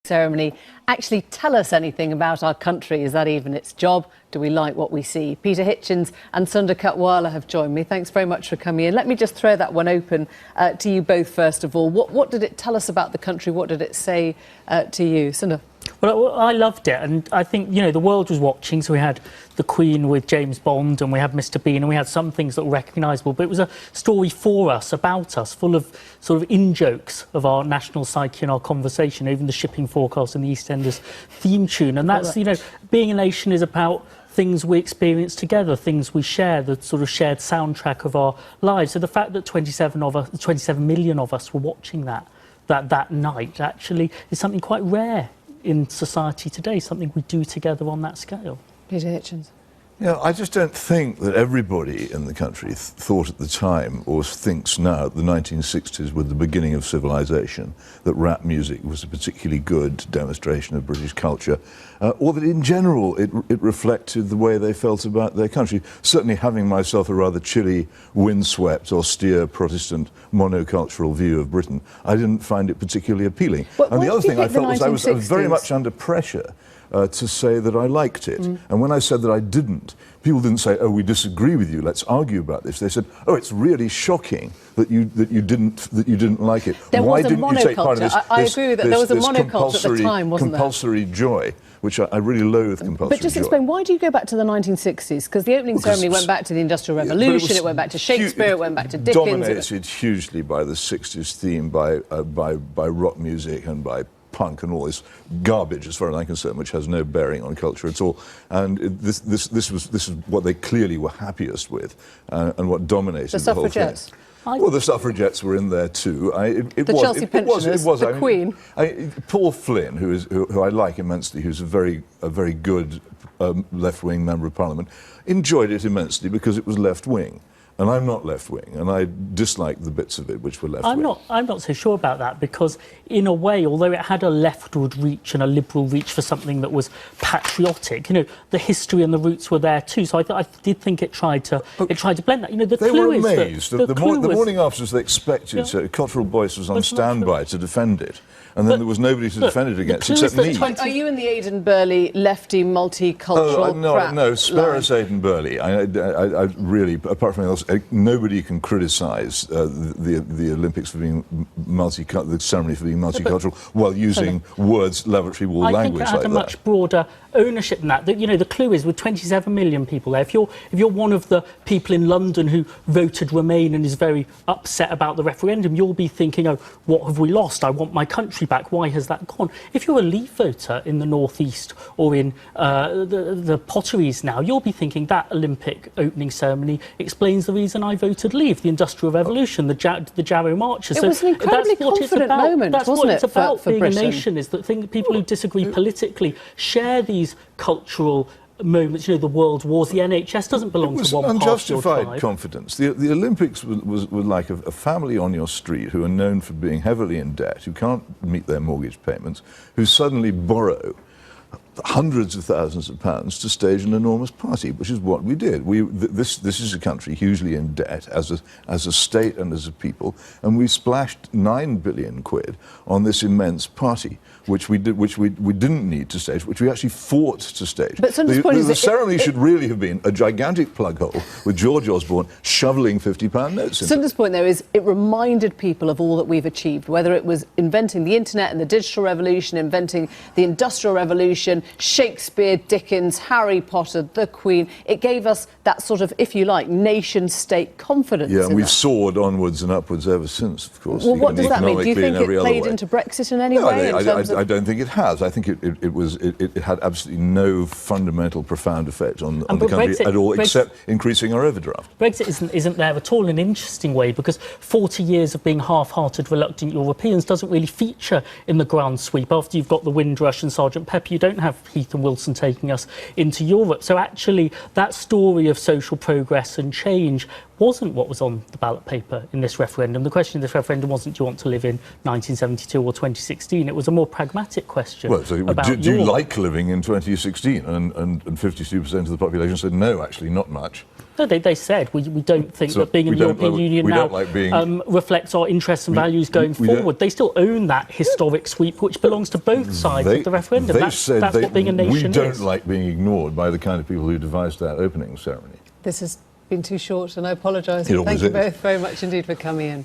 Ceremony actually tell us anything about our country? Is that even its job? Do we like what we see? Peter Hitchens and Sundar Katwala have joined me. Thanks very much for coming in. Let me just throw that one open to you both first of all. What did it tell us about the country? What did it say to you? Sundar? Well, I loved it, and I think, you know, the world was watching, so we had the Queen with James Bond, and we had Mr. Bean, and we had some things that were recognisable, but it was a story for us, about us, full of sort of in-jokes of our national psyche and our conversation, even the shipping forecast and the EastEnders theme tune, and that's, you know, being a nation is about things we experience together, things we share, the sort of shared soundtrack of our lives. So the fact that 27 million of us were watching that night actually is something quite rare in society today, something we do together on that scale. Peter Hitchens. Yeah, I just don't think that everybody in the country thought at the time, or thinks now, that the 1960s were the beginning of civilization, that rap music was a particularly good demonstration of British culture, or that in general it reflected the way they felt about their country. Certainly, having myself a rather chilly, windswept, austere Protestant monocultural view of Britain, I didn't find it particularly appealing. And the other thing I felt was I was very much under pressure to say that I liked it. And when I said that I didn't, people didn't say, "Oh, we disagree with you, let's argue about this." They said, "Oh, it's really shocking that you didn't like it. Why didn't you take part in this?" I agree with that. There was a monoculture at the time, wasn't there? Compulsory joy, which I really loathe compulsory But just explain, why do you go back to the 1960s? Because the opening ceremony went back to the Industrial Revolution, it went back to Shakespeare, it went back to Dickens. Dominated hugely by the 60s theme, by rock music and by punk and all this garbage, as far as I'm concerned, which has no bearing on culture at all. And this is what they clearly were happiest with, and what dominated the whole thing. Well, the suffragettes were in there too. The Chelsea pensioners, the Queen. Paul Flynn, who I like immensely, who's a very good left-wing member of Parliament, enjoyed it immensely because it was left-wing. And I'm not left-wing, and I dislike the bits of it which were left-wing. I'm not so sure about that, because in a way, although it had a leftward reach and a liberal reach for something that was patriotic, you know, the history and the roots were there too. So I did think it tried to blend that. You know, they were amazed. The morning after, they expected Cotterell Boyce was on standby to defend it. And then there was nobody to defend it against except me. Are you in the Aidan Burley lefty multicultural no, spare us Aidan Burley. I really, apart from anything else, nobody can criticise the Olympics for being the ceremony for being multicultural while using words, lavatory wall language like that. I think it had a much broader ownership than that. You know, the clue is with 27 million people there. If you're one of the people in London who voted Remain and is very upset about the referendum, you'll be thinking, "Oh, what have we lost? I want my country back. Why has that gone?" If you're a Leave voter in the North East or in the Potteries now, you'll be thinking that Olympic opening ceremony explains the reason I voted Leave, the Industrial Revolution, the Jarrow Marches. It was an incredibly confident moment, that's wasn't what it, it's about for being Britain? A nation, is that people who disagree politically share these cultural moments. You know, the world wars, the NHS doesn't belong to one part of your tribe. Unjustified confidence. The Olympics were like a family on your street who are known for being heavily in debt, who can't meet their mortgage payments, who suddenly borrow hundreds of thousands of pounds to stage an enormous party, which is what we did. This is a country hugely in debt as a state and as a people, and we splashed 9 billion quid on this immense party, which we didn't need to stage, which we actually fought to stage. But the ceremony should really have been a gigantic plug hole with George Osborne shoveling £50 notes in. Sundar's point there is it reminded people of all that we've achieved, whether it was inventing the internet and the digital revolution, inventing the industrial revolution, Shakespeare, Dickens, Harry Potter, the Queen. It gave us that sort of, if you like, nation-state confidence. Yeah, and we've soared onwards and upwards ever since, of course. Well, what does that mean? Do you think it played into Brexit in any way? I don't think it has. I think it had absolutely no fundamental, profound effect on the country at all, except increasing our overdraft. Brexit isn't there at all in an interesting way, because 40 years of being half-hearted, reluctant Europeans doesn't really feature in the grand sweep. After you've got the Windrush and Sergeant Pepper, you don't have Heath and Wilson taking us into Europe. So actually, that story of social progress and change wasn't what was on the ballot paper in this referendum. The question in this referendum wasn't, do you want to live in 1972 or 2016? It was a more pragmatic question. Well, so about do you like living in 2016? And 52% of the population said no, actually, not much. No, they said we don't think So that being in the European Union now reflects our interests and values going forward. They still own that historic sweep, which belongs to both sides of the referendum. That's what being a nation is. We don't like being ignored by the kind of people who devised that opening ceremony. This has been too short, and I apologise. It always Thank you is. both very much indeed for coming in.